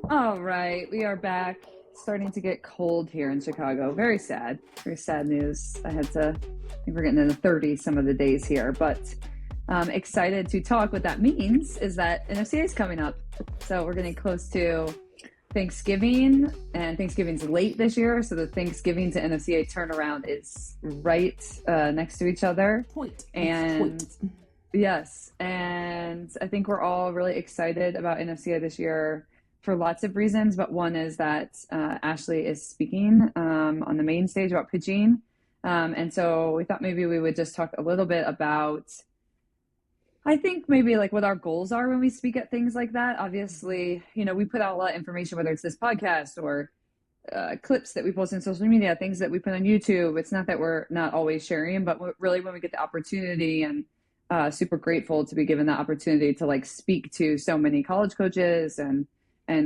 All right, we are back. Starting to get cold here in Chicago. Very sad news. I think we're getting in the 30s some of the days here, but excited to talk. What that means is that NFCA is coming up. So we're getting close to Thanksgiving, and Thanksgiving's late this year. So the Thanksgiving to NFCA turnaround is right next to each other. Yes, and I think we're all really excited about NFCA this year for lots of reasons, but one is that Ashley is speaking on the main stage about pitching. And so we thought maybe we would just talk a little bit about, I think maybe like what our goals are when we speak at things like that. Obviously, we put out a lot of information, whether it's this podcast or clips that we post on social media, things that we put on YouTube. It's not that we're not always sharing, but really when we get the opportunity, and super grateful to be given the opportunity to like speak to so many college coaches and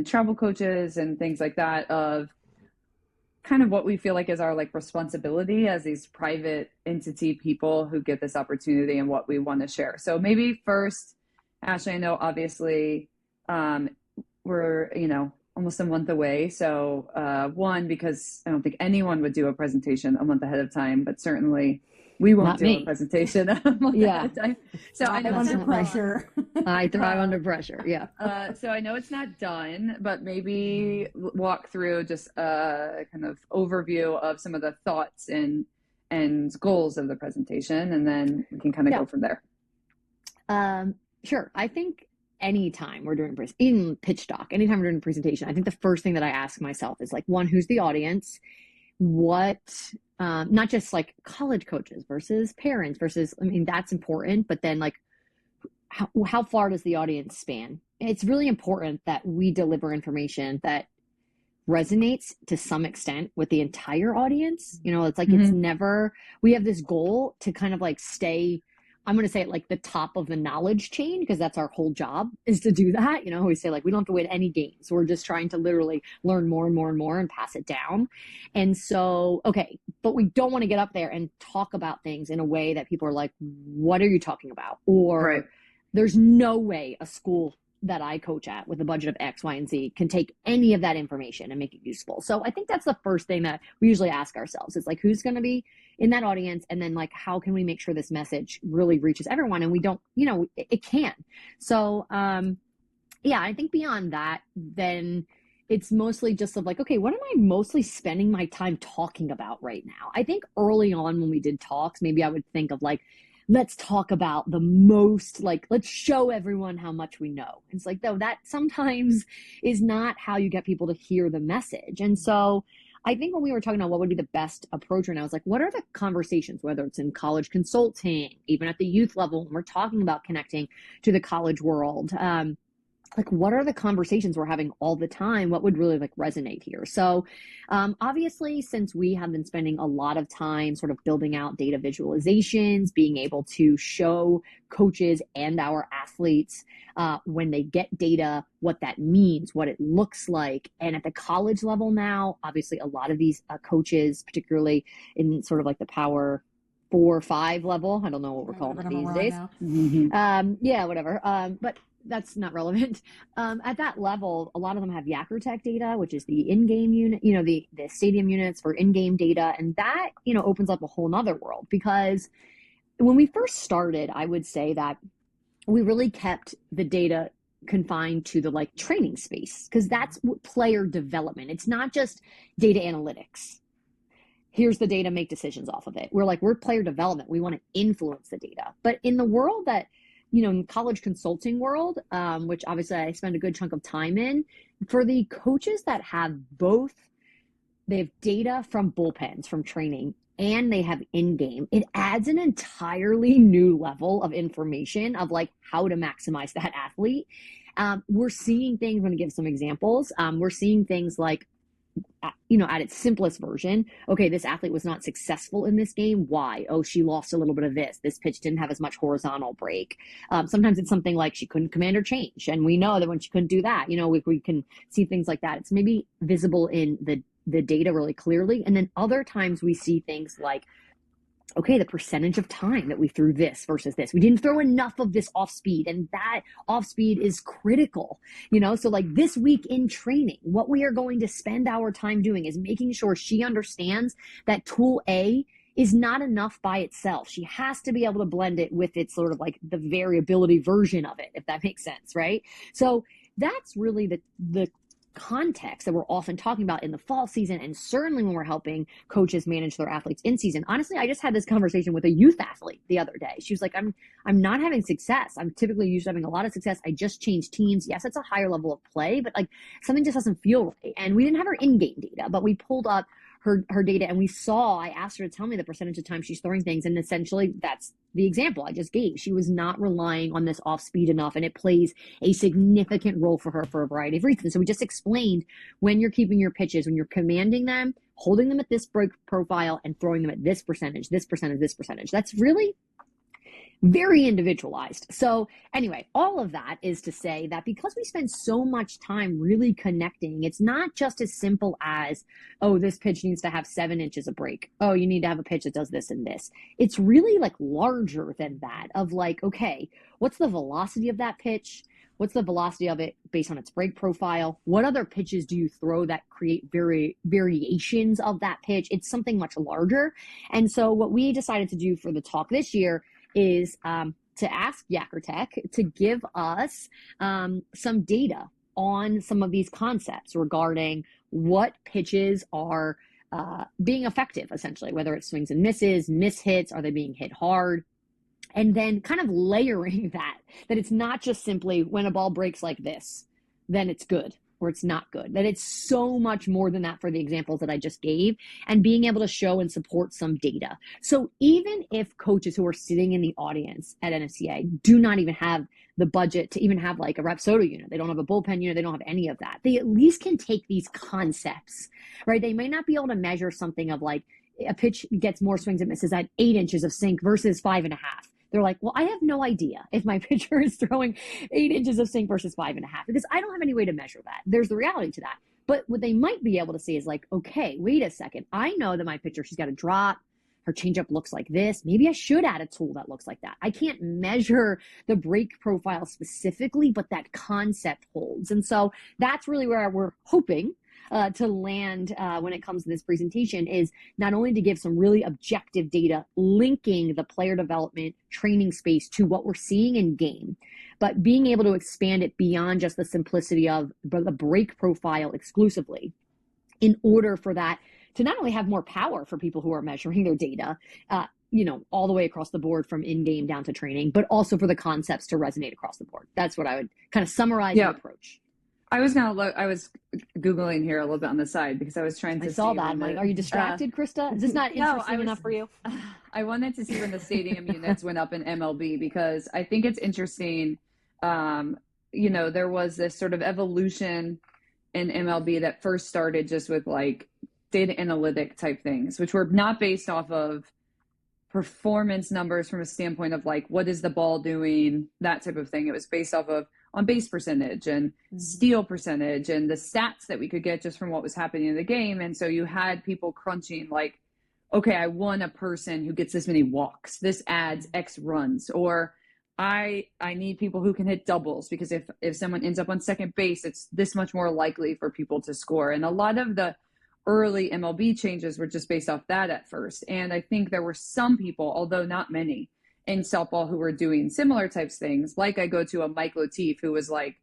travel coaches and things like that, of kind of what we feel like is our like responsibility as these private entity people who get this opportunity and what we want to share. So maybe first, Ashley, I know obviously we're, almost a month away. So one, because I don't think anyone would do a presentation a month ahead of time, but certainly we won't do a presentation a month ahead of time. So I know under pressure. I thrive under pressure. Yeah. So I know it's not done, but maybe walk through just a kind of overview of some of the thoughts and goals of the presentation, and then we can kind of go from there. Sure. I think anytime we're doing even pitch doc, anytime we're doing a presentation, I think the first thing that I ask myself is like, one, who's the audience? What, not just like college coaches versus parents versus, that's important, but then like, how far does the audience span? It's really important that we deliver information that resonates to some extent with the entire audience. It's like, it's never, we have this goal to kind of like stay, I'm going to say it like the top of the knowledge chain, because that's our whole job, is to do that. We say like, we don't have to win any games. We're just trying to literally learn more and more and more and pass it down. And so, okay, but we don't want to get up there and talk about things in a way that people are like, what are you talking about? Or there's no way a school that I coach at with a budget of X, Y, and Z can take any of that information and make it useful. So I think that's the first thing that we usually ask ourselves is like, who's going to be in that audience? And then like, how can we make sure this message really reaches everyone? And we don't, it can. So I think beyond that, then it's mostly just of like, okay, what am I mostly spending my time talking about right now? I think early on when we did talks, maybe I would think of like, let's talk about the most, like, let's show everyone how much we know. It's like, though, that sometimes is not how you get people to hear the message. And so I think when we were talking about what would be the best approach right now, I was like, what are the conversations, whether it's in college consulting, even at the youth level, when we're talking about connecting to the college world, like, what are the conversations we're having all the time? What would really like resonate here? So obviously, since we have been spending a lot of time sort of building out data visualizations, being able to show coaches and our athletes when they get data, what that means, what it looks like. And at the college level now, obviously, a lot of these coaches, particularly in sort of like the Power 4 or 5 level, I don't know what we're calling it these days. Whatever. But that's not relevant. At that level, a lot of them have Yakkertech data, which is the in-game unit, the stadium units for in-game data. And that, opens up a whole nother world, because when we first started, I would say that we really kept the data confined to the like training space, because that's player development. It's not just data analytics. Here's the data, make decisions off of it. We're player development. We want to influence the data. But in the world that, in college consulting world, which obviously I spend a good chunk of time in, for the coaches that have both, they have data from bullpens, from training, and they have in-game, it adds an entirely new level of information of like how to maximize that athlete. We're seeing things, I'm going to give some examples. We're seeing things like, at its simplest version, okay, this athlete was not successful in this game. Why? Oh, she lost a little bit of this. This pitch didn't have as much horizontal break. Sometimes it's something like she couldn't command or change. And we know that when she couldn't do that, we can see things like that. It's maybe visible in the data really clearly. And then other times we see things like okay, the percentage of time that we threw this versus this. We didn't throw enough of this off speed, and that off speed is critical, So like this week in training, what we are going to spend our time doing is making sure she understands that tool A is not enough by itself. She has to be able to blend it with its sort of like the variability version of it, if that makes sense, right? So that's really the context that we're often talking about in the fall season, and certainly when we're helping coaches manage their athletes in season. Honestly, I just had this conversation with a youth athlete the other day. She was like, I'm not having success. I'm typically used to having a lot of success. I just changed teams. Yes, it's a higher level of play, but like something just doesn't feel right. And we didn't have her in-game data, but we pulled up her data, and I asked her to tell me the percentage of time she's throwing things, and essentially that's the example I just gave. She was not relying on this off speed enough, and it plays a significant role for her for a variety of reasons. So we just explained, when you're keeping your pitches, when you're commanding them, holding them at this break profile and throwing them at this percentage, this percentage, this percentage. That's really very individualized. So anyway, all of that is to say that because we spend so much time really connecting, it's not just as simple as, oh, this pitch needs to have 7 inches of break. Oh, you need to have a pitch that does this and this. It's really like larger than that, of like, okay, what's the velocity of that pitch? What's the velocity of it based on its break profile? What other pitches do you throw that create variations of that pitch? It's something much larger. And so what we decided to do for the talk this year is to ask Yakkertech to give us some data on some of these concepts regarding what pitches are being effective, essentially, whether it's swings and misses, miss hits, are they being hit hard? And then kind of layering that it's not just simply when a ball breaks like this, then it's good, or it's not good, that it's so much more than that for the examples that I just gave, and being able to show and support some data. So even if coaches who are sitting in the audience at NFCA do not even have the budget to even have like a Rapsodo unit, they don't have a bullpen unit, they don't have any of that, they at least can take these concepts, right? They may not be able to measure something of like a pitch gets more swings and misses at 8 inches of sink versus 5.5. They're like, well, I have no idea if my pitcher is throwing 8 inches of sink versus 5.5, because I don't have any way to measure that. There's the reality to that. But what they might be able to see is like, okay, wait a second. I know that my pitcher, she's got a drop. Her changeup looks like this. Maybe I should add a tool that looks like that. I can't measure the break profile specifically, but that concept holds. And so that's really where we're hoping to land when it comes to this presentation, is not only to give some really objective data linking the player development training space to what we're seeing in game, but being able to expand it beyond just the simplicity of the break profile exclusively, in order for that to not only have more power for people who are measuring their data, all the way across the board from in-game down to training, but also for the concepts to resonate across the board. That's what I would kind of summarize the approach. I was Googling here a little bit on the side because I was trying to see. I saw that. I'm like, are you distracted, Krista? Is this not interesting enough for you? I wanted to see when the stadium units went up in MLB, because I think it's interesting. There was this sort of evolution in MLB that first started just with like data analytic type things, which were not based off of performance numbers from a standpoint of like, what is the ball doing, that type of thing. It was based off of on base percentage and steal percentage and the stats that we could get just from what was happening in the game. And so you had people crunching like, okay, I want a person who gets this many walks. This adds X runs. Or I need people who can hit doubles, because if someone ends up on second base, it's this much more likely for people to score. And a lot of the early MLB changes were just based off that at first. And I think there were some people, although not many, in softball who were doing similar types things. Like I go to a Mike Lateef who was like,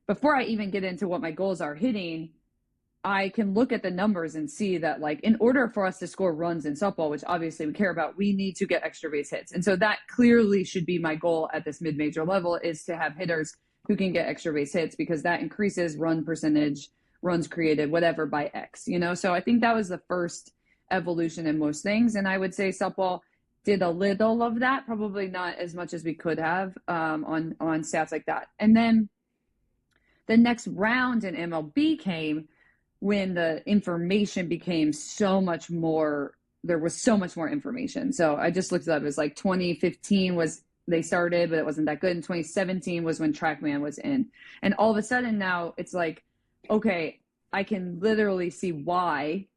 before I even get into what my goals are hitting, I can look at the numbers and see that like, in order for us to score runs in softball, which obviously we care about, we need to get extra base hits. And so that clearly should be my goal at this mid-major level, is to have hitters who can get extra base hits, because that increases run percentage, runs created, whatever, by X, So I think that was the first evolution in most things. And I would say softball did a little of that, probably not as much as we could have on stats like that. And then the next round in MLB came when the information became so much more, there was so much more information. So I just looked it up. It was like 2015 was, they started, but it wasn't that good. And 2017 was when TrackMan was in. And all of a sudden now it's like, okay, I can literally see why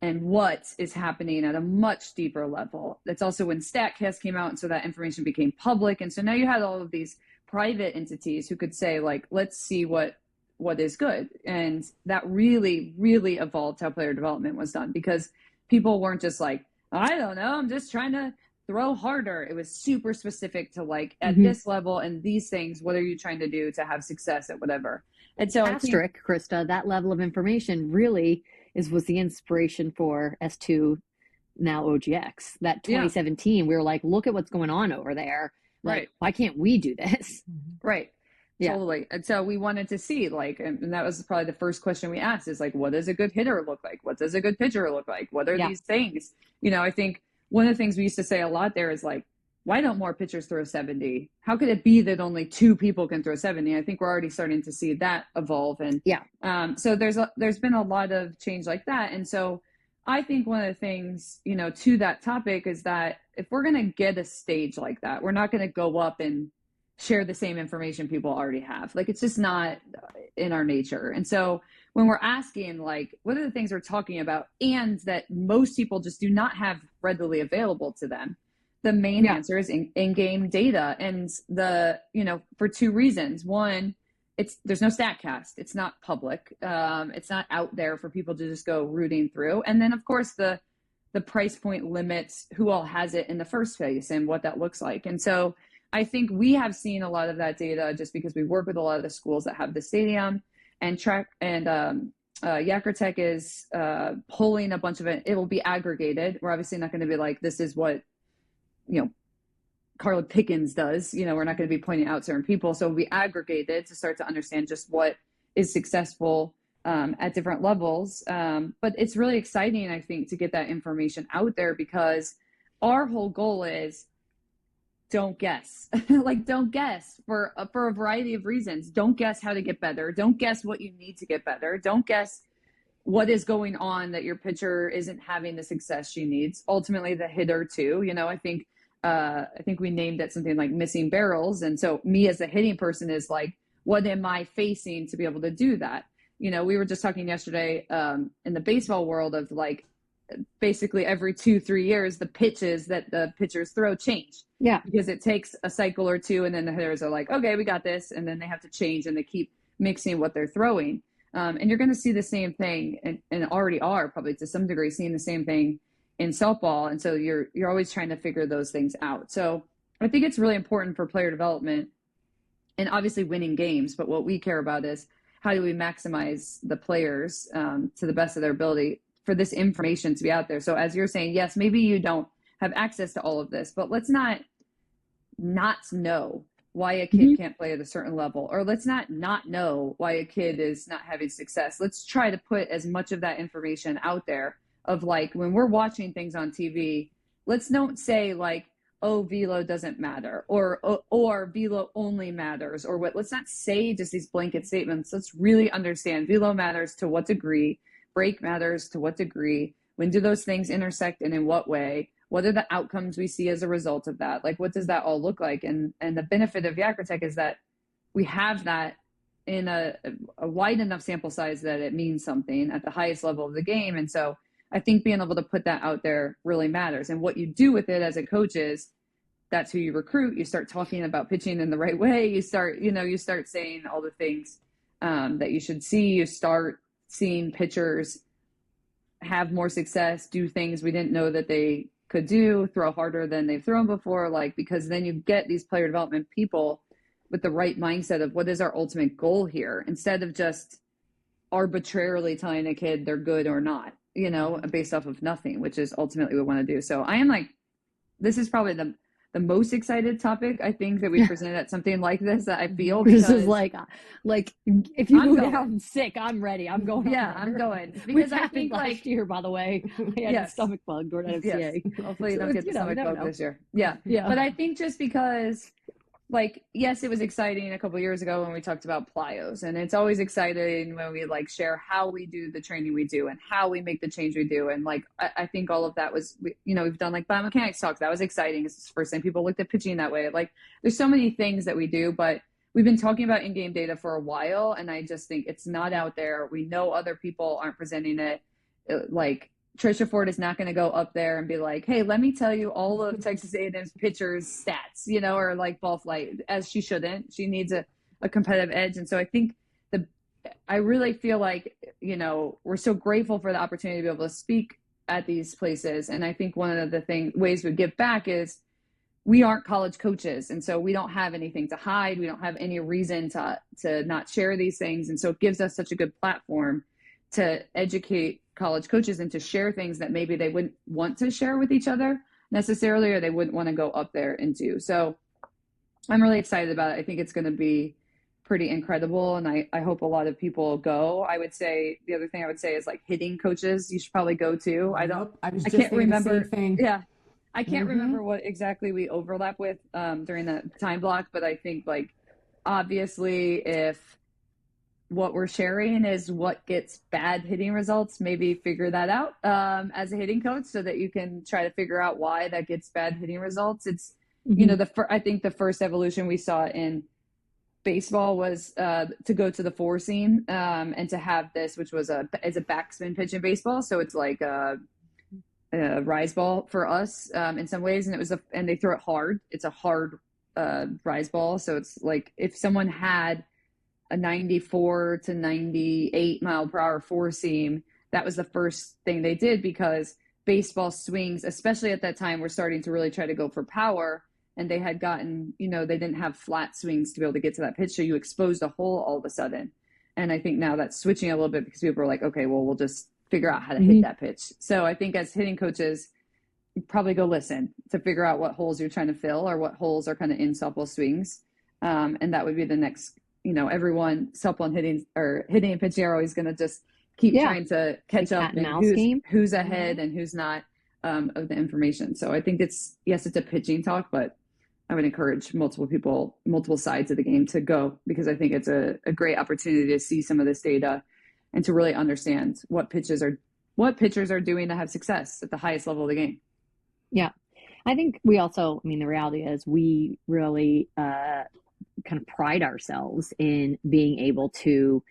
and what is happening at a much deeper level. That's also when StatCast came out, and so that information became public. And so now you had all of these private entities who could say, like, let's see what is good. And that really, really evolved how player development was done, because people weren't just like, I don't know, I'm just trying to throw harder. It was super specific to, like, at this level and these things, what are you trying to do to have success at whatever? And so asterisk, Krista, that level of information really was the inspiration for S2, now OGX. That 2017, we were like, look at what's going on over there. Like, why can't we do this? Right. Yeah. Totally. And so we wanted to see, like, and that was probably the first question we asked, is like, what does a good hitter look like? What does a good pitcher look like? What are these things? You know, I think one of the things we used to say a lot there is like, why don't more pitchers throw 70? How could it be that only 2 people can throw 70? I think we're already starting to see that evolve. And so there's been a lot of change like that. And so I think one of the things, you know, to that topic is that if we're going to get a stage like that, we're not going to go up and share the same information people already have. Like, it's just not in our nature. And so when we're asking, like, what are the things we're talking about and that most people just do not have readily available to them, the main answer is in-game data. And for 2 reasons. One, there's no StatCast. It's not public. It's not out there for people to just go rooting through. And then, of course, the price point limits who all has it in the first place and what that looks like. And so I think we have seen a lot of that data just because we work with a lot of the schools that have the stadium, and Yakertech is pulling a bunch of it. It will be aggregated. We're obviously not going to be like, this is what, Carla Pickens does. We're not going to be pointing out certain people. So it'll be aggregated to start to understand just what is successful at different levels. But it's really exciting, I think, to get that information out there, because our whole goal is don't guess. Like, don't guess for a variety of reasons. Don't guess how to get better. Don't guess what you need to get better. Don't guess what is going on that your pitcher isn't having the success she needs. Ultimately, the hitter too. I think we named it something like missing barrels. And so me as a hitting person is like, what am I facing to be able to do that? We were just talking yesterday in the baseball world of, like, basically every 2-3 years, the pitches that the pitchers throw change. Yeah. Because it takes a cycle or 2, and then the hitters are like, okay, we got this. And then they have to change, and they keep mixing what they're throwing. And you're going to see the same thing, and already are probably to some degree seeing the same thing in softball. And so you're always trying to figure those things out. So I think it's really important for player development and obviously winning games. But what we care about is, how do we maximize the players to the best of their ability for this information to be out there? So as you're saying, yes, maybe you don't have access to all of this, but let's not know why a kid can't play at a certain level, or let's not know why a kid is not having success. Let's try to put as much of that information out there of, like, when we're watching things on TV, let's don't say like, oh, velo doesn't matter, or velo only matters, or what. Let's not say just these blanket statements. Let's really understand velo matters to what degree, break matters to what degree, when do those things intersect and in what way, what are the outcomes we see as a result of that? Like, what does that all look like? And the benefit of Yakertech is that we have that in a wide enough sample size that it means something at the highest level of the game. And so I think being able to put that out there really matters. And what you do with it as a coach is, that's who you recruit. You start talking about pitching in the right way. You start saying all the things that you should see. You start seeing pitchers have more success, do things we didn't know that they could do, throw harder than they've thrown before, because then you get these player development people with the right mindset of, what is our ultimate goal here, instead of just arbitrarily telling a kid they're good or not, based off of nothing, which is ultimately what we want to do. So I am like, this is probably the most excited topic I think that we presented at something like this, that I feel. This is like if you go down sick, I'm ready. I'm going. Yeah, I'm going. Because I think last year, by the way, I had a stomach bug during NFCA. Yes. Hopefully you don't get the stomach bug this year. Yeah. But I think just because, yes, it was exciting a couple of years ago when we talked about plyos, and it's always exciting when we share how we do the training we do and how we make the change we do. And I think all of that was, we've done biomechanics talks. That was exciting. It's the first time people looked at pitching that way. There's so many things that we do, but we've been talking about in-game data for a while. And I just think it's not out there. We know other people aren't presenting it. Trisha Ford is not going to go up there and be like, hey, let me tell you all of Texas A&M's pitchers' stats, or like ball flight, as she shouldn't. She needs a competitive edge. And so I think I really feel like, we're so grateful for the opportunity to be able to speak at these places. And I think one of the ways we give back is we aren't college coaches. And so we don't have anything to hide. We don't have any reason to not share these things. And so it gives us such a good platform to educate college coaches and to share things that maybe they wouldn't want to share with each other necessarily, or they wouldn't want to go up there and do. So I'm really excited about it. I think it's going to be pretty incredible. And I hope a lot of people go. I would say the other thing I would say is like hitting coaches, you should probably go to. I can't remember. Yeah. I can't remember what exactly we overlap with during that time block, but I think like obviously if what we're sharing is what gets bad hitting results, maybe figure that out as a hitting coach so that you can try to figure out why that gets bad hitting results. It's, I think the first evolution we saw in baseball was to go to the four seam and to have this, which was a backspin pitch in baseball. So it's like a rise ball for us in some ways. And and they throw it hard. It's a hard rise ball. So it's like if someone had a 94 to 98 mile per hour four seam, that was the first thing they did, because baseball swings, especially at that time, were starting to really try to go for power. And they had gotten, they didn't have flat swings to be able to get to that pitch. So you exposed a hole all of a sudden. And I think now that's switching a little bit because people are like, okay, well, we'll just figure out how to hit that pitch. So I think as hitting coaches, probably go listen to figure out what holes you're trying to fill or what holes are kind of in softball swings. And that would be the next, everyone softball and hitting and pitching are always going to just keep trying to catch up and who's ahead and who's not of the information. So I think it's a pitching talk, but I would encourage multiple sides of the game to go, because I think it's a great opportunity to see some of this data and to really understand what pitchers are doing to have success at the highest level of the game. Yeah. I think we also, the reality is we really kind of pride ourselves in being able to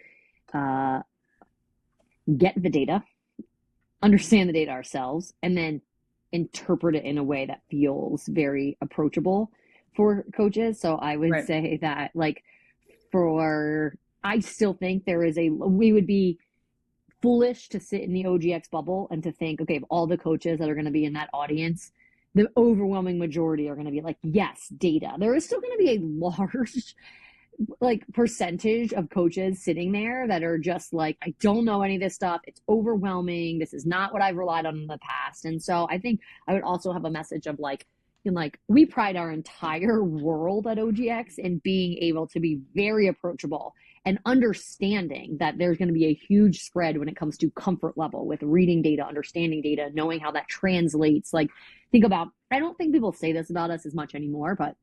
get the data, understand the data ourselves, and then interpret it in a way that feels very approachable for coaches. So I would say that I still think we would be foolish to sit in the OGX bubble and to think, okay, of all the coaches that are going to be in that audience, the overwhelming majority are going to be like, yes, data. There is still going to be a large percentage of coaches sitting there that are just like, I don't know any of this stuff. It's overwhelming. This is not what I've relied on in the past. And so I think I would also have a message of we pride our entire world at OGX in being able to be very approachable and understanding that there's going to be a huge spread when it comes to comfort level with reading data, understanding data, knowing how that translates. I don't think people say this about us as much anymore, but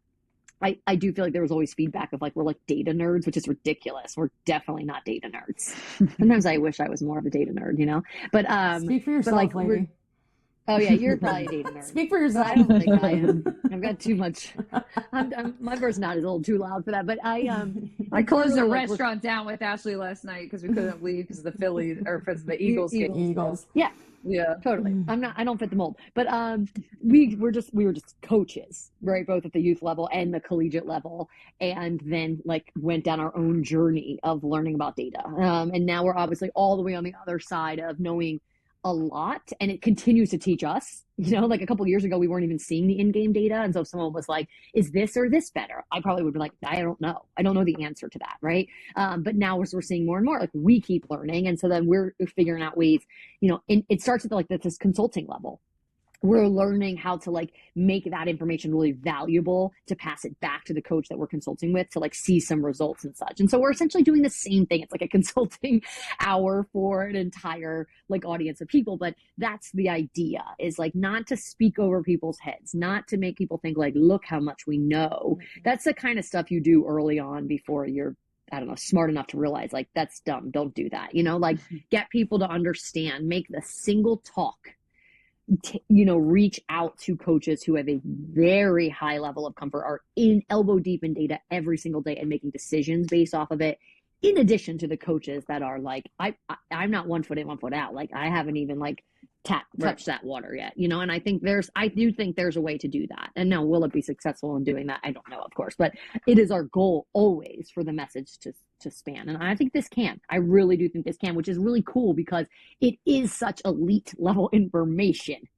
I do feel like there was always feedback of we're data nerds, which is ridiculous. We're definitely not data nerds. Sometimes I wish I was more of a data nerd, but speak for yourself, lady. Oh yeah, you're probably a data nerd. Speak for yourself. I don't think I am. I've got too much. My personality is a little too loud for that. But I closed the restaurant down with Ashley last night because we couldn't leave because of the Phillies or because of the Eagles. Eagles. Yeah, totally. I don't fit the mold. But we were just coaches, right? Both at the youth level and the collegiate level, and then went down our own journey of learning about data. And now we're obviously all the way on the other side of knowing a lot, and it continues to teach us. A couple of years ago, we weren't even seeing the in-game data, and so if someone was like, "Is this or this better?" I probably would be like, "I don't know. I don't know the answer to that." Right? But now we're seeing more and more. We keep learning, and so then we're figuring out ways. And it starts at this consulting level. We're learning how to make that information really valuable to pass it back to the coach that we're consulting with to see some results and such. And so we're essentially doing the same thing. It's like a consulting hour for an entire audience of people, but that's the idea, is not to speak over people's heads, not to make people think look how much we know. That's the kind of stuff you do early on before you're smart enough to realize that's dumb. Don't do that. Get people to understand, make the single talk, reach out to coaches who have a very high level of comfort, are in elbow deep in data every single day and making decisions based off of it. In addition to the coaches that are I'm not 1 foot in, 1 foot out. I haven't even touch that water yet, and I do think there's a way to do that. And now, will it be successful in doing that? I don't know, of course, but it is our goal always for the message to span. And I think I really do think this can, which is really cool because it is such elite level information,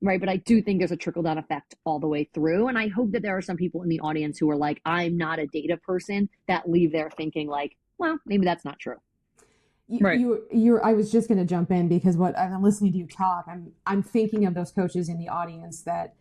right? But I do think there's a trickle down effect all the way through. And I hope that there are some people in the audience who are like, I'm not a data person, that leave there thinking like, well, maybe that's not true. Right. I was just going to jump in because what I'm listening to you talk, I'm thinking of those coaches in the audience that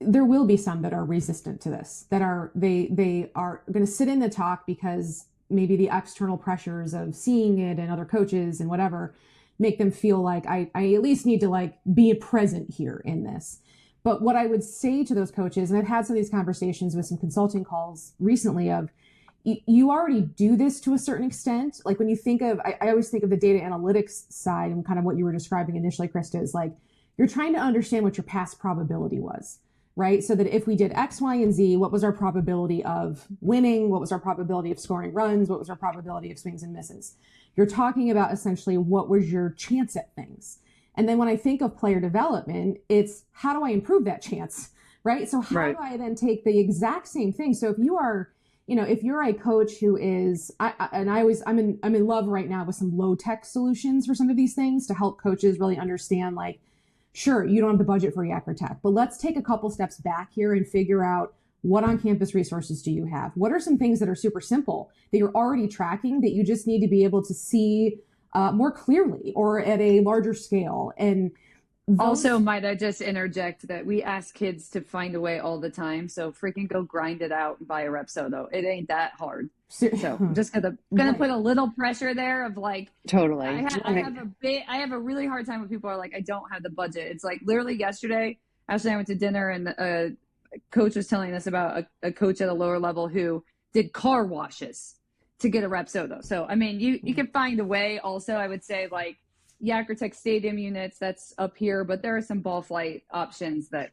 there will be some that are resistant to this, that they are going to sit in the talk because maybe the external pressures of seeing it and other coaches and whatever make them feel like I at least need to like be present here in this. But what I would say to those coaches, and I've had some of these conversations with some consulting calls recently of, you already do this to a certain extent. Like when you think of, I always think of the data analytics side and kind of what you were describing initially, Krista, is like, you're trying to understand what your past probability was, right? So that if we did X, Y, and Z, what was our probability of winning? What was our probability of scoring runs? What was our probability of swings and misses? You're talking about essentially what was your chance at things. And then when I think of player development, it's how do I improve that chance, right? So how do I then take the exact same thing? So if you are, if you're a coach who is, I'm in love right now with some low tech solutions for some of these things to help coaches really understand, like, sure, you don't have the budget for Yak or Tech, but let's take a couple steps back here and figure out what on-campus resources do you have? What are some things that are super simple that you're already tracking that you just need to be able to see more clearly or at a larger scale? And also, might I just interject that we ask kids to find a way all the time. So freaking go grind it out and buy a Repsodo. It ain't that hard. So I'm just gonna put a little pressure there of like, totally. I have a really hard time when people are like, I don't have the budget. It's like literally yesterday, Ashley and I went to dinner and a coach was telling us about a coach at a lower level who did car washes to get a Repsodo. So I mean, you can find a way. Also, I would say like, Yak or Tech stadium units, that's up here, but there are some ball flight options that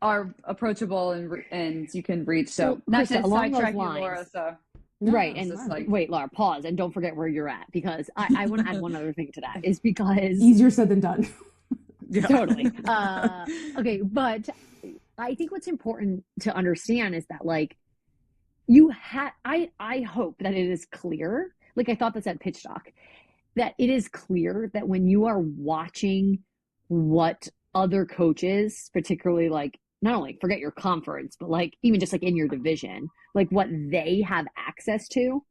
are approachable and you can reach. So not to sidetrack you, Laura. So right, and wait, Laura, pause and don't forget where you're at, because I want to add one other thing to that. Is because easier said than done. Totally. Okay, but I think what's important to understand is that like I hope that it is clear. Like I thought this at Pitch Doc, that it is clear that when you are watching what other coaches, particularly like, not only forget your conference, but like even just like in your division, like what they have access to,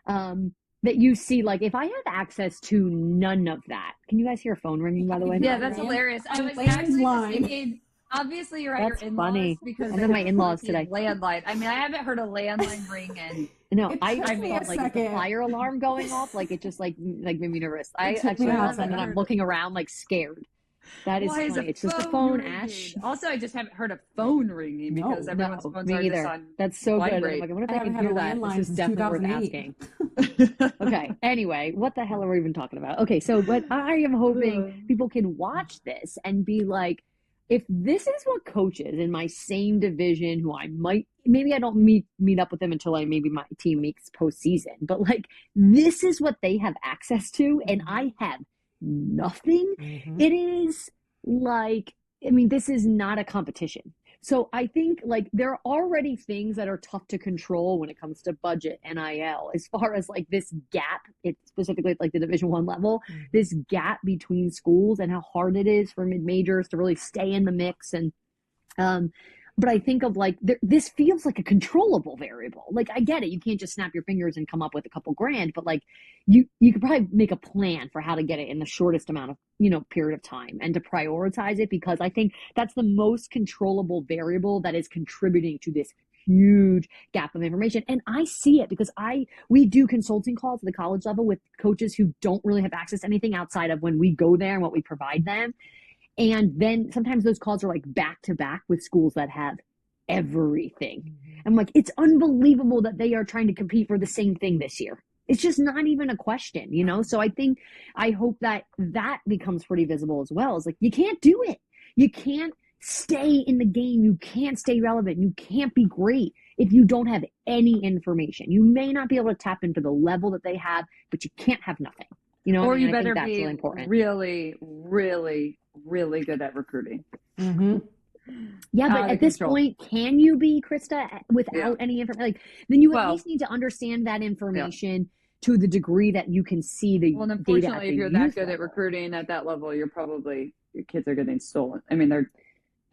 that you see, like if I have access to none of that. Can you guys hear a phone ringing, by the way? Yeah, that's hilarious. I was actually just thinking, obviously you're at your in-laws. Funny. Because I know my in-laws today. Landline. I mean, I haven't heard a landline ring and no, I felt like the fire alarm going off, like it just like made me nervous. I actually and I'm looking around like scared. That is funny. It's just a phone, Ash. Also, I just haven't heard a phone ringing because everyone's phones are just on That's so vibrate. good. I'm like, I wonder if I can hear that. This is definitely worth asking. Okay. Anyway, what the hell are we even talking about? Okay, so but I am hoping people can watch this and be like, if this is what coaches in my same division who maybe I don't meet up with them until maybe my team makes postseason, but like this is what they have access to and I have nothing. It is like, I mean, this is not a competition. So I think like there are already things that are tough to control when it comes to budget, NIL, as far as like this gap, it's specifically at like the Division I level, this gap between schools and how hard it is for mid-majors to really stay in the mix. And but I think of like, this feels like a controllable variable. Like I get it. You can't just snap your fingers and come up with a couple grand, but like you could probably make a plan for how to get it in the shortest amount of, period of time and to prioritize it, because I think that's the most controllable variable that is contributing to this huge gap of information. And I see it because we do consulting calls at the college level with coaches who don't really have access to anything outside of when we go there and what we provide them. And then sometimes those calls are like back to back with schools that have everything. I'm like, it's unbelievable that they are trying to compete for the same thing this year. It's just not even a question, So I hope that becomes pretty visible as well. It's like, you can't do it. You can't stay in the game. You can't stay relevant. You can't be great if you don't have any information. You may not be able to tap into the level that they have, but you can't have nothing. You know, or you I better think that's be really important. really, really, really good at recruiting. Mm-hmm. Yeah, but at this point, can you be, Krista, without any information? Like, then you at least need to understand that information to the degree that you can see the well, and data. unfortunately, if you're that good at recruiting at that level, your kids are getting stolen. I mean, they're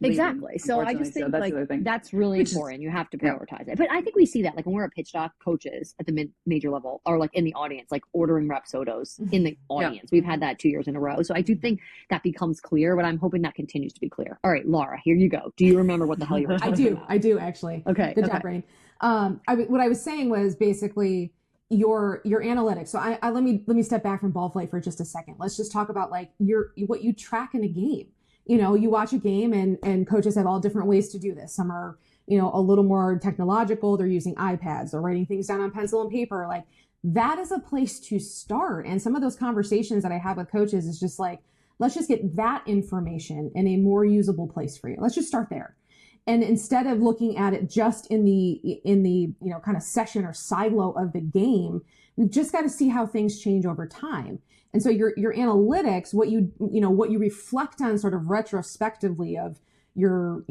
exactly. So I just think that's really important. You have to prioritize it. But I think we see that like when we're at pitch doc, coaches at the major level are like in the audience, like ordering rep photos in the audience. We've had that 2 years in a row. So I do think that becomes clear, but I'm hoping that continues to be clear. All right, Laura, here you go. Do you remember what the hell you were talking about? I do actually. Okay. Good job, Rain. What I was saying was basically your analytics. So let me step back from ball flight for just a second. Let's just talk about like what you track in a game. You know, you watch a game and coaches have all different ways to do this. Some are, you know, a little more technological. They're using iPads. They're writing things down on pencil and paper. Like that is a place to start. And some of those conversations that I have with coaches is just like, let's just get that information in a more usable place for you. Let's just start there. And instead of looking at it just in the, you know, kind of session or silo of the game, we've just got to see how things change over time. And so your analytics, what you reflect on sort of retrospectively of your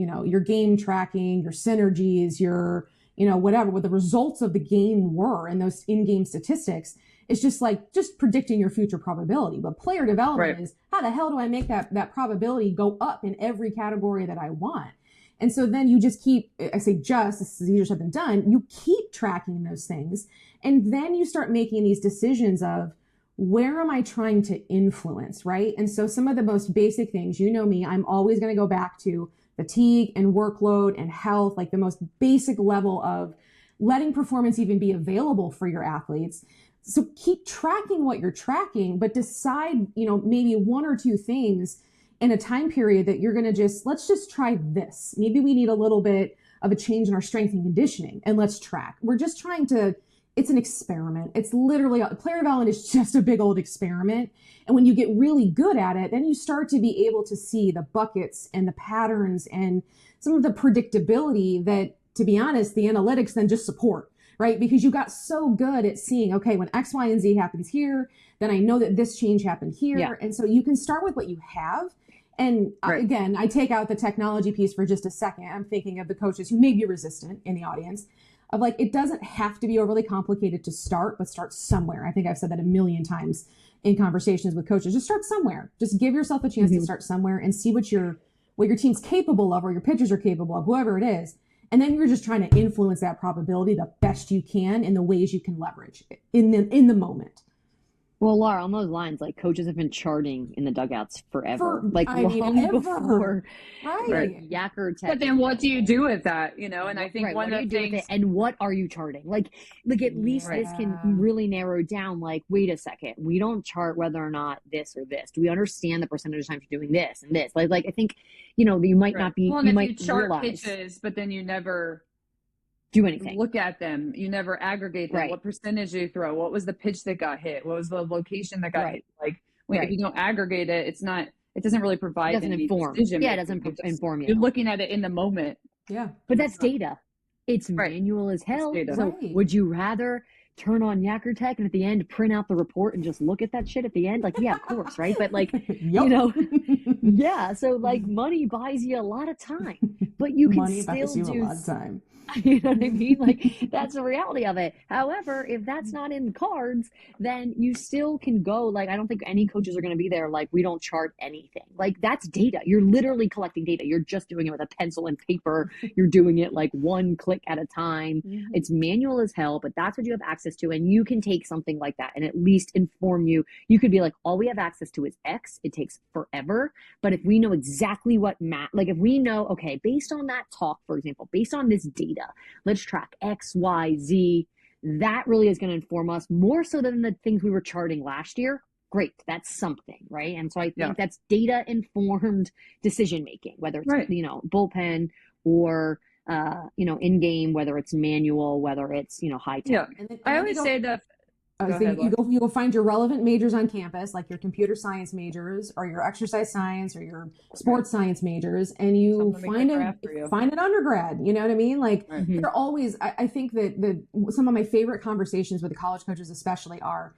game tracking, your synergies, your, you know, whatever, what the results of the game were and those in-game statistics, it's just predicting your future probability. But player development is how the hell do I make that probability go up in every category that I want? And so then you just keep, I say just, this is easier said than done, you keep tracking those things. And then you start making these decisions of, where am I trying to influence, right? And so some of the most basic things, you know me, I'm always going to go back to fatigue and workload and health, like the most basic level of letting performance even be available for your athletes. So keep tracking what you're tracking, but decide, you know, maybe one or two things in a time period that you're going to let's just try this. Maybe we need a little bit of a change in our strength and conditioning, and let's track. We're just trying to, it's an experiment. It's literally, player development is just a big old experiment. And when you get really good at it, then you start to be able to see the buckets and the patterns and some of the predictability that, to be honest, the analytics then just support, right? Because you got so good at seeing, okay, when X, Y, and Z happens here, then I know that this change happened here. Yeah. And so you can start with what you have. And again, I take out the technology piece for just a second. I'm thinking of the coaches who may be resistant in the audience. Of like, it doesn't have to be overly complicated to start, but start somewhere. I think I've said that a million times in conversations with coaches. Just start somewhere. Just give yourself a chance to start somewhere and see what your team's capable of, or your pitchers are capable of, whoever it is. And then you're just trying to influence that probability the best you can in the ways you can leverage in the moment. Well, Laura, on those lines, like long charting in the dugouts forever, long before Yacker Tech. But then what do you do with that? You know, and I think one of the things, and what are you charting? Like at least this can really narrow down. Like, wait a second, we don't chart whether or not this or this. Do we understand the percentage of times you're doing this and this? Like I think, you know, you might not be. Well, and you might you chart realize, pitches, but then you never do anything. Look at them. You never aggregate them. What percentage do you throw? What was the pitch that got hit? What was the location that got hit? Like, if you don't aggregate it, it doesn't really provide any inform. decision. Yeah, it doesn't inform you. You're looking at it in the moment. Yeah. But that's data. It's manual as hell. So would you rather turn on Yacker Tech and at the end print out the report and just look at that shit at the end? Like, yeah, of course, right? But like, you know, so like money buys you a lot of time, but you can still do a lot of time. You know what I mean? Like, that's the reality of it. However, if that's not in the cards, then you still can go. Like, I don't think any coaches are going to be there like, we don't chart anything. Like, that's data. You're literally collecting data. You're just doing it with a pencil and paper. You're doing it like one click at a time. It's manual as hell, but that's what you have access to. And you can take something like that and at least inform you. You could be like, all we have access to is X. It takes forever. But if we know exactly what like if we know, okay, based on that talk, for example, based on this data, let's track X, Y, Z. That really is going to inform us more so than the things we were charting last year. Great. That's something, right? And so I think that's data informed decision making, whether it's, you know, bullpen or, you know, in game, whether it's manual, whether it's, you know, high tech. Yeah. And I always say that. You go find your relevant majors on campus, like your computer science majors or your exercise science or your sports science majors, and you find an undergrad. You know what I mean? Like they're always. I think that some of my favorite conversations with the college coaches, especially, are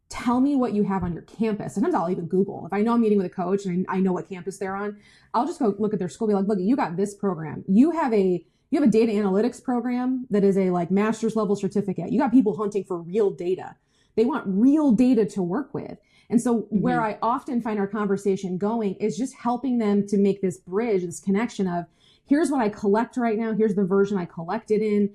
tell me what you have on your campus. Sometimes I'll even Google. If I know I'm meeting with a coach and I know what campus they're on, I'll just go look at their school, be like, look, you got this program. You have a data analytics program that is a like master's level certificate. You got people hunting for real data. They want real data to work with. And so where I often find our conversation going is just helping them to make this bridge, this connection of, here's what I collect right now. Here's the version I collected in.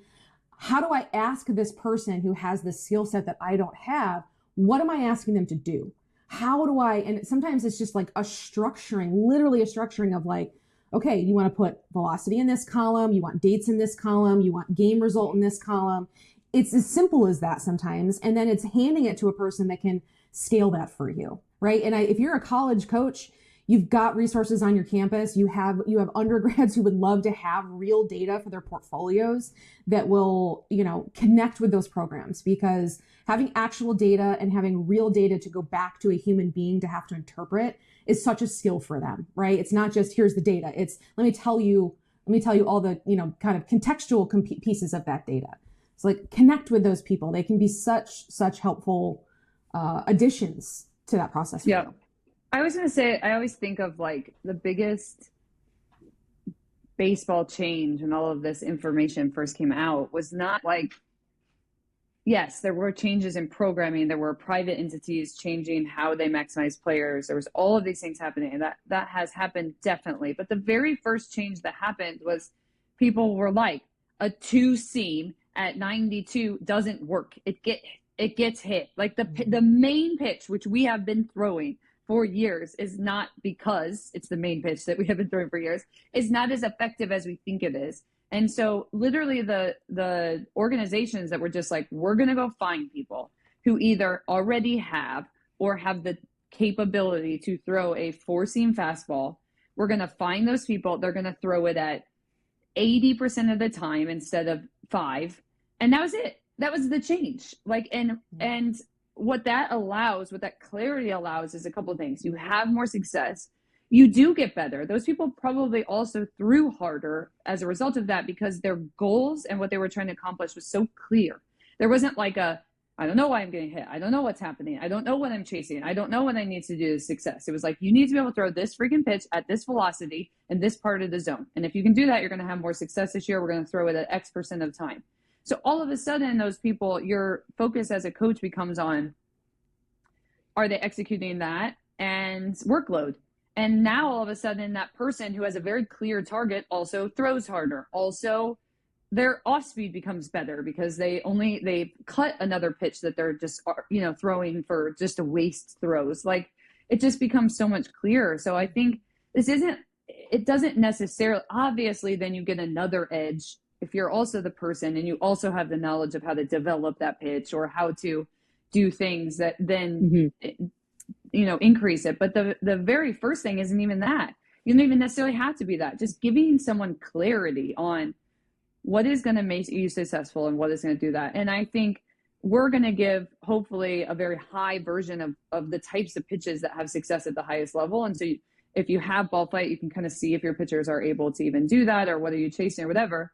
How do I ask this person who has the skill set that I don't have? What am I asking them to do? How do I, and sometimes it's just like a structuring, literally a structuring of like, okay, you want to put velocity in this column. You want dates in this column. You want game result in this column. It's as simple as that sometimes. And then it's handing it to a person that can scale that for you, right? And if you're a college coach, you've got resources on your campus. You have undergrads who would love to have real data for their portfolios that will, connect with those programs, because having actual data and having real data to go back to a human being to have to interpret is such a skill for them, right? It's not just here's the data. It's let me tell you all the, kind of contextual pieces of that data. It's like connect with those people. They can be such helpful additions to that process. Yeah. I was going to say, I always think of like the biggest baseball change when all of this information first came out was not like, yes, there were changes in programming. There were private entities changing how they maximize players. There was all of these things happening, and that has happened definitely. But the very first change that happened was people were like, a 2-seam at 92 doesn't work. It gets hit. Like the main pitch, which we have been throwing for years, is not, because it's the main pitch that we have been throwing for years, is not as effective as we think it is. And so literally the organizations that were just like, we're going to go find people who either already have or have the capability to throw a 4-seam fastball. We're going to find those people. They're going to throw it at 80% of the time instead of 5. And that was it. That was the change. Like, and what that clarity allows is a couple of things. You have more success. You do get better. Those people probably also threw harder as a result of that, because their goals and what they were trying to accomplish was so clear. There wasn't like I don't know why I'm getting hit. I don't know what's happening. I don't know what I'm chasing. I don't know what I need to do to success. It was like, you need to be able to throw this freaking pitch at this velocity in this part of the zone. And if you can do that, you're going to have more success this year. We're going to throw it at X% of the time. So all of a sudden, those people, your focus as a coach becomes on, are they executing that, and workload. And now all of a sudden, that person who has a very clear target also throws harder. Also, their off speed becomes better because they cut another pitch that they're just, throwing for just to waste throws. Like, it just becomes so much clearer. So I think it doesn't necessarily, obviously then you get another edge if you're also the person and you also have the knowledge of how to develop that pitch or how to do things that then, increase it. But the very first thing isn't even that. You don't even necessarily have to be that. Just giving someone clarity on what is going to make you successful and what is going to do that. And I think we're going to give, hopefully, a very high version of the types of pitches that have success at the highest level. And so if you have ball flight, you can kind of see if your pitchers are able to even do that, or what are you chasing or whatever.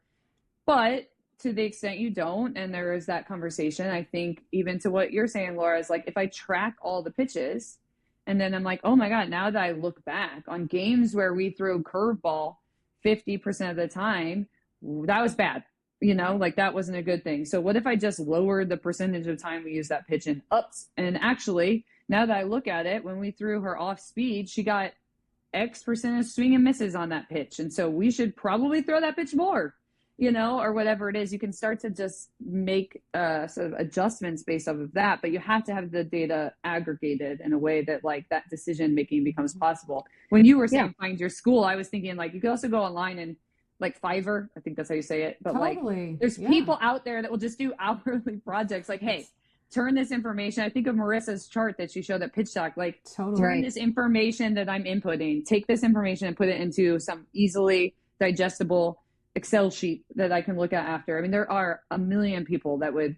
But to the extent you don't, and there is that conversation, I think even to what you're saying, Laura, is like, if I track all the pitches and then I'm like, oh my God, now that I look back on games where we threw curveball 50% of the time, that was bad. Like, that wasn't a good thing. So what if I just lowered the percentage of time we use that pitch and ups? And actually, now that I look at it, when we threw her off speed, she got X% of swing and misses on that pitch. And so we should probably throw that pitch more, or whatever it is. You can start to just make sort of adjustments based off of that, but you have to have the data aggregated in a way that like that decision making becomes possible. When you were saying find your school, I was thinking like you could also go online and like Fiverr, I think that's how you say it, but totally. Like there's people out there that will just do hourly projects. Like, hey, turn this information. I think of Marissa's chart that she showed at Pitch Talk, like turn this information that I'm inputting, take this information and put it into some easily digestible Excel sheet that I can look at after. I mean, there are a million people that would,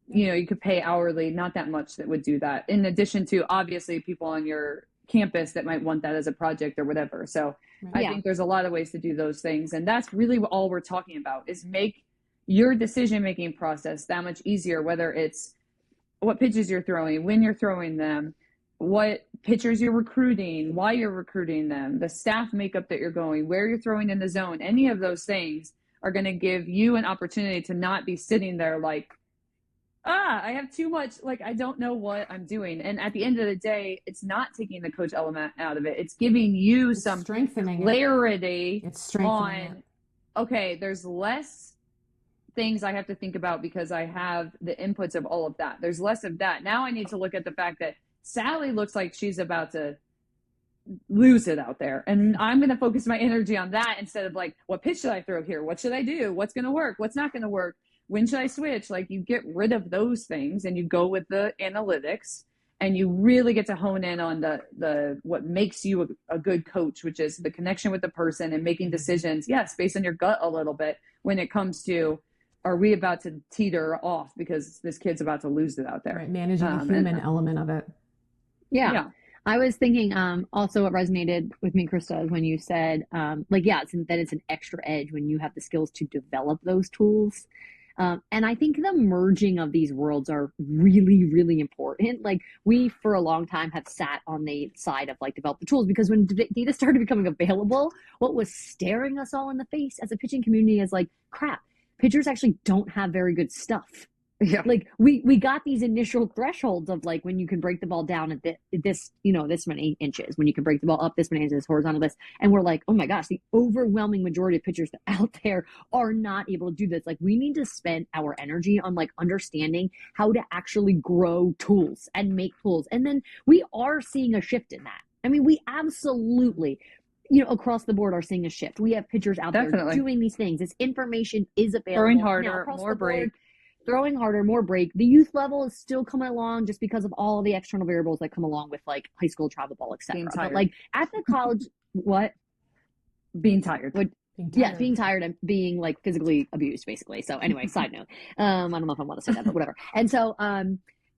you could pay hourly, not that much, that would do that. In addition to obviously people on your campus that might want that as a project or whatever. So I think there's a lot of ways to do those things. And that's really all we're talking about, is make your decision-making process that much easier, whether it's what pitches you're throwing, when you're throwing them, what pitchers you're recruiting, why you're recruiting them, the staff makeup that you're going, where you're throwing in the zone, any of those things are going to give you an opportunity to not be sitting there like, I have too much, like, I don't know what I'm doing. And at the end of the day, it's not taking the coach element out of it. It's giving you some strengthening clarity it's strengthening on, okay, there's less things I have to think about because I have the inputs of all of that. There's less of that. Now I need to look at the fact that Sally looks like she's about to lose it out there. And I'm going to focus my energy on that instead of like, what pitch should I throw here? What should I do? What's going to work? What's not going to work? When should I switch? Like, you get rid of those things and you go with the analytics, and you really get to hone in on the what makes you a good coach, which is the connection with the person and making decisions, yes, based on your gut a little bit when it comes to, are we about to teeter off because this kid's about to lose it out there? Right, managing the human element of it. Yeah. I was thinking also what resonated with me, Krista, is when you said, that it's an extra edge when you have the skills to develop those tools. And I think the merging of these worlds are really, really important. Like, we, for a long time, have sat on the side of like develop the tools, because when data started becoming available, what was staring us all in the face as a pitching community is like, crap, pitchers actually don't have very good stuff. Yeah. Like, we got these initial thresholds of like, when you can break the ball down at this many inches, when you can break the ball up this many inches, horizontal this, and we're like, oh my gosh, the overwhelming majority of pitchers out there are not able to do this. Like, we need to spend our energy on like understanding how to actually grow tools and make tools. And then we are seeing a shift in that. I mean, we absolutely, across the board are seeing a shift. We have pitchers out there doing these things. This information is available. Throwing harder, more break. Throwing harder, more break. The youth level is still coming along just because of all the external variables that come along with like high school travel ball, etc. But like at the college, what? Being tired. Being tired and being like physically abused, basically. So anyway, side note. I don't know if I want to say that, but whatever. And so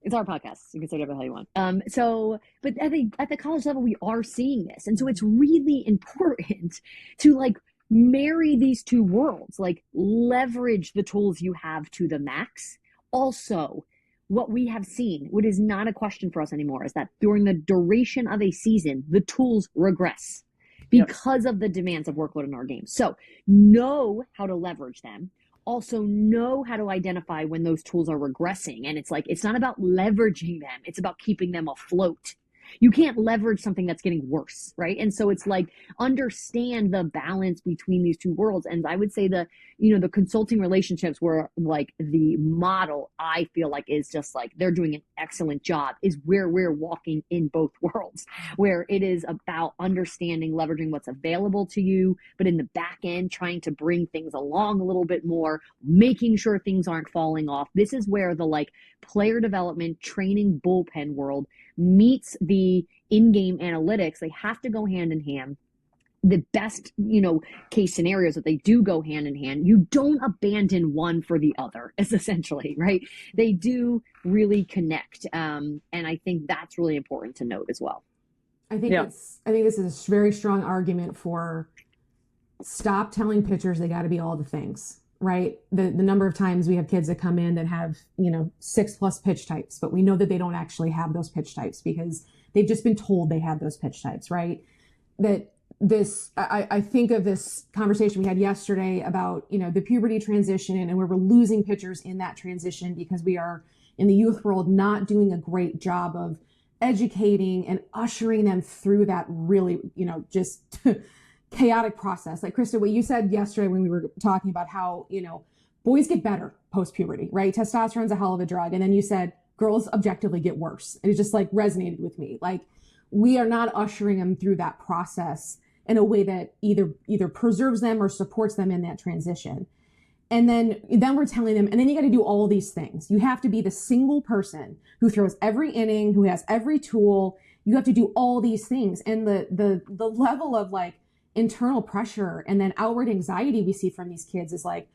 it's our podcast. You can say whatever the hell you want. But at the college level, we are seeing this. And so it's really important to like marry these two worlds, like leverage the tools you have to the max. Also, what we have seen, what is not a question for us anymore, is that during the duration of a season, the tools regress because of the demands of workload in our game. So know how to leverage them. Also know how to identify when those tools are regressing. And it's like, it's not about leveraging them. It's about keeping them afloat. You can't leverage something that's getting worse, right? And so it's like, understand the balance between these two worlds. And I would say the consulting relationships were like the model, I feel like, is just like, they're doing an excellent job, is where we're walking in both worlds, where it is about understanding, leveraging what's available to you, but in the back end, trying to bring things along a little bit more, making sure things aren't falling off. This is where the like player development, training, bullpen world meets the in-game analytics. They have to go hand in hand. The best, case scenarios that they do go hand in hand. You don't abandon one for the other, is essentially, right? They do really connect. And I think that's really important to note as well. I think this is a very strong argument for stop telling pitchers they got to be all the things. Right. The number of times we have kids that come in that have, 6+ pitch types, but we know that they don't actually have those pitch types because they've just been told they have those pitch types. Right. I think of this conversation we had yesterday about, the puberty transition and where we're losing pitchers in that transition because we are in the youth world not doing a great job of educating and ushering them through that really, just chaotic process. Like, Krista, what you said yesterday when we were talking about how, boys get better post-puberty, right? Testosterone's a hell of a drug. And then you said girls objectively get worse. And it just like resonated with me. Like, we are not ushering them through that process in a way that either preserves them or supports them in that transition. And then we're telling them, and then you got to do all these things. You have to be the single person who throws every inning, who has every tool. You have to do all these things. And the level of like internal pressure and then outward anxiety we see from these kids is like,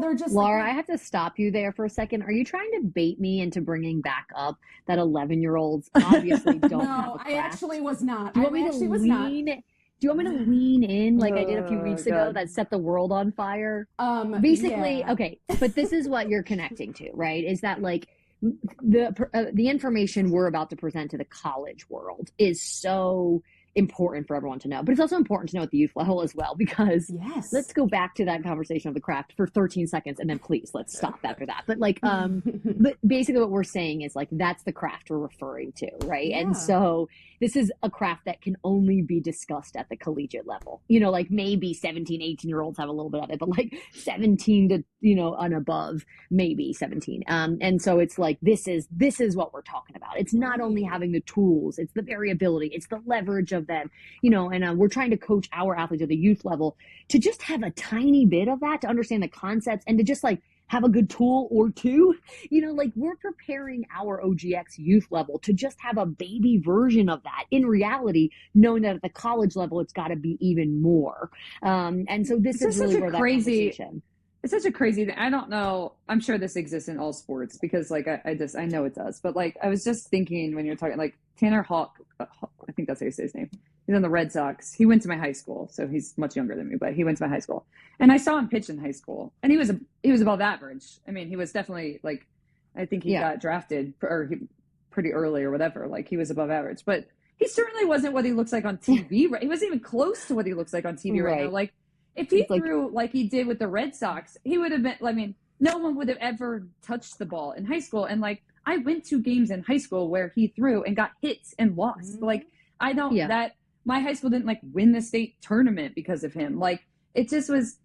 they're just Laura, like, I have to stop you there for a second. Are you trying to bait me into bringing back up that 11-year-olds obviously don't have a craft? I actually was not. Do you want me to lean in like I did a few weeks ago that set the world on fire? Basically, yeah. Okay, but this is what you're connecting to, right? Is that like, the information we're about to present to the college world is so important for everyone to know, but it's also important to know at the youth level as well, because let's go back to that conversation of the craft for 13 seconds and then please let's stop after that. But like, but basically what we're saying is like, that's the craft we're referring to, right? Yeah. And so this is a craft that can only be discussed at the collegiate level. You know, like maybe 17, 18-year-olds have a little bit of it, but like 17 to, you know, and above, maybe 17. And so it's like, this is what we're talking about. It's not only having the tools, it's the variability, it's the leverage of them, you know, and we're trying to coach our athletes at the youth level to just have a tiny bit of that, to understand the concepts and to just like have a good tool or two, you know, like we're preparing our OGX youth level to just have a baby version of that in reality, knowing that at the college level, it's got to be even more. And so this is really where that conversation. It's such a crazy thing. I don't know. I'm sure this exists in all sports because like, I know it does, but like, I was just thinking when you're talking like Tanner Hawk, I think that's how you say his name. He's on the Red Sox. He went to my high school, so he's much younger than me, but he went to my high school. And I saw him pitch in high school, and he was above average. I mean, he was definitely like, I think he got drafted pretty early or whatever. Like he was above average, but he certainly wasn't what he looks like on TV. Right? He wasn't even close to what he looks like on TV right now. Like if he threw like he did with the Red Sox, he would have been. I mean, no one would have ever touched the ball in high school. And like I went to games in high school where he threw and got hits and lost. Mm-hmm. Like I don't that. My high school didn't like win the state tournament because of him. Like it just was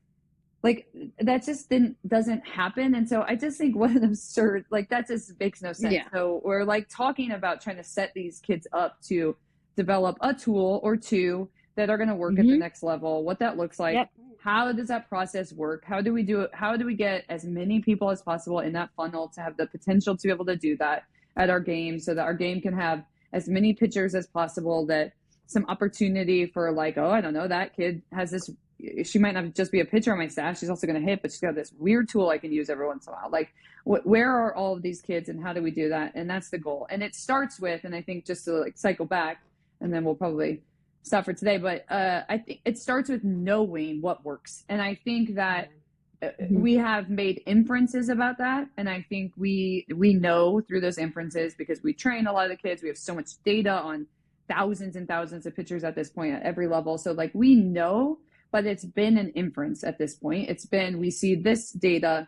like, that just doesn't happen. And so I just think what an absurd, like that just makes no sense. Yeah. So we're like talking about trying to set these kids up to develop a tool or two that are going to work at the next level, what that looks like. Yep. How does that process work? How do we do it? How do we get as many people as possible in that funnel to have the potential to be able to do that at our game so that our game can have as many pitchers as possible, that some opportunity for like, oh, I don't know, that kid has this, she might not just be a pitcher on my staff. She's also going to hit, but she's got this weird tool I can use every once in a while. Like where are all of these kids and how do we do that? And that's the goal. And it starts with, and I think just to like cycle back and then we'll probably stop for today, but I think it starts with knowing what works. And I think that we have made inferences about that. And I think we know through those inferences because we train a lot of the kids. We have so much data on thousands and thousands of pitchers at this point at every level. So like we know, but it's been an inference at this point. It's been, we see this data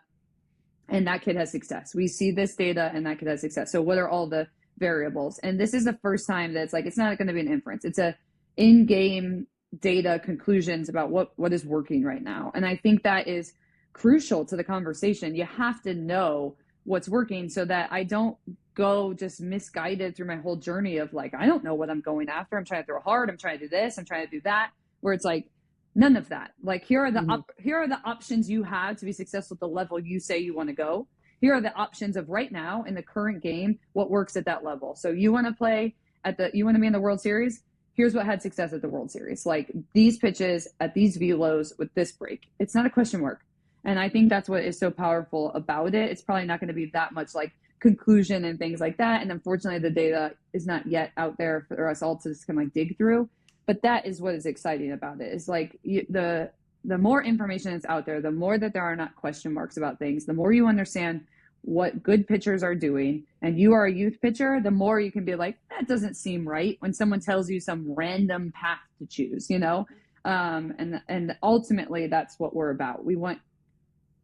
and that kid has success. We see this data and that kid has success. So what are all the variables? And this is the first time that it's like, it's not going to be an inference. It's a in-game data conclusions about what is working right now. And I think that is crucial to the conversation. You have to know what's working so that I don't go just misguided through my whole journey of like, I don't know what I'm going after. I'm trying to throw hard. I'm trying to do this. I'm trying to do that, where it's like, none of that. Like, here are the options you have to be successful at the level you say you want to go. Here are the options of right now in the current game, what works at that level. So you want to play you want to be in the World Series? Here's what had success at the World Series. Like these pitches at these velos with this break. It's not a question mark. And I think that's what is so powerful about it. It's probably not going to be that much like conclusion and things like that. And unfortunately, the data is not yet out there for us all to just kind of like dig through. But that is what is exciting about it. Is like the more information that's out there, the more that there are not question marks about things, the more you understand what good pitchers are doing, and you are a youth pitcher, the more you can be like, that doesn't seem right when someone tells you some random path to choose, you know? And ultimately that's what we're about. We want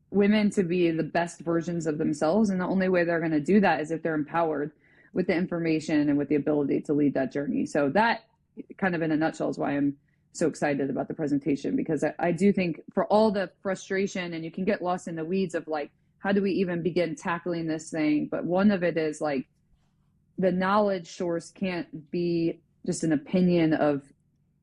women to be the best versions of themselves. And the only way they're going to do that is if they're empowered with the information and with the ability to lead that journey. So that kind of in a nutshell is why I'm so excited about the presentation, because I do think for all the frustration, and you can get lost in the weeds of like, how do we even begin tackling this thing? But one of it is like the knowledge source can't be just an opinion of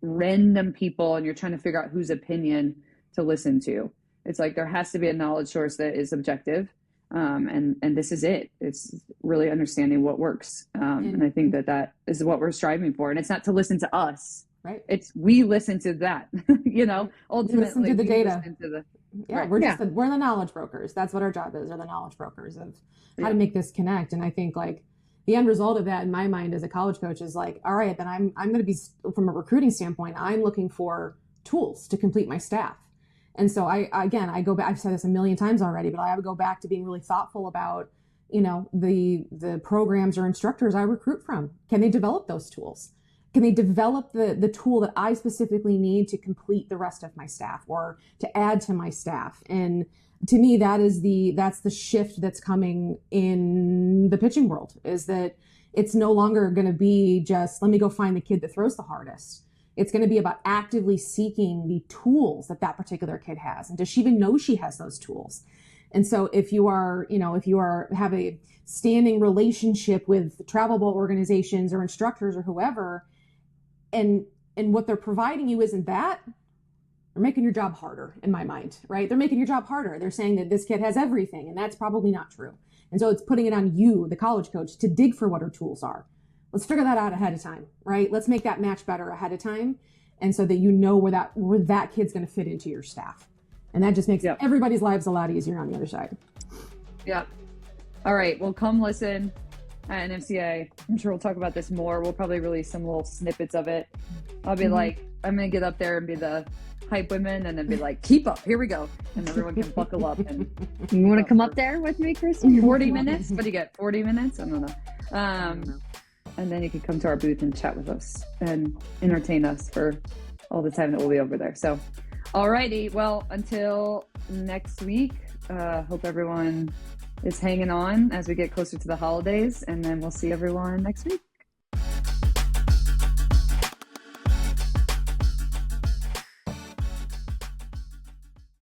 random people and you're trying to figure out whose opinion to listen to. It's like there has to be a knowledge source that is objective. And this is it. It's really understanding what works. And I think that is what we're striving for. And it's not to listen to us. Right. It's we listen to that, you know, ultimately. Listen to the data. Right. We're the knowledge brokers. That's what our job is. We're the knowledge brokers of how to make this connect. And I think like the end result of that in my mind as a college coach is like, all right, then I'm going to be, from a recruiting standpoint, I'm looking for tools to complete my staff. And so I go back, I've said this a million times already, but I would go back to being really thoughtful about the programs or instructors I recruit from? Can they develop those tools? Can they develop the tool that I specifically need to complete the rest of my staff or to add to my staff? And to me, that's the shift that's coming in the pitching world, is that it's no longer going to be just, let me go find the kid that throws the hardest. It's going to be about actively seeking the tools that particular kid has. And does she even know she has those tools? And so if you have a standing relationship with travel ball organizations or instructors or whoever, and what they're providing you isn't that, they're making your job harder, in my mind, right? They're making your job harder. They're saying that this kid has everything, and that's probably not true. And so it's putting it on you, the college coach, to dig for what her tools are. Let's figure that out ahead of time, right? Let's make that match better ahead of time, and so that you know where that kid's going to fit into your staff. And that just makes everybody's lives a lot easier on the other side. Yeah. All right. Well, come listen at NFCA. I'm sure we'll talk about this more. We'll probably release some little snippets of it. I'll be like, I'm going to get up there and be the hype women and then be like, keep up. Here we go. And everyone can buckle up. And you want to come up there with me, Krista? 40 minutes? What do you get? 40 minutes? I don't know. And then you can come to our booth and chat with us and entertain us for all the time that we'll be over there. So, alrighty. Well, until next week, hope everyone is hanging on as we get closer to the holidays, and then we'll see everyone next week.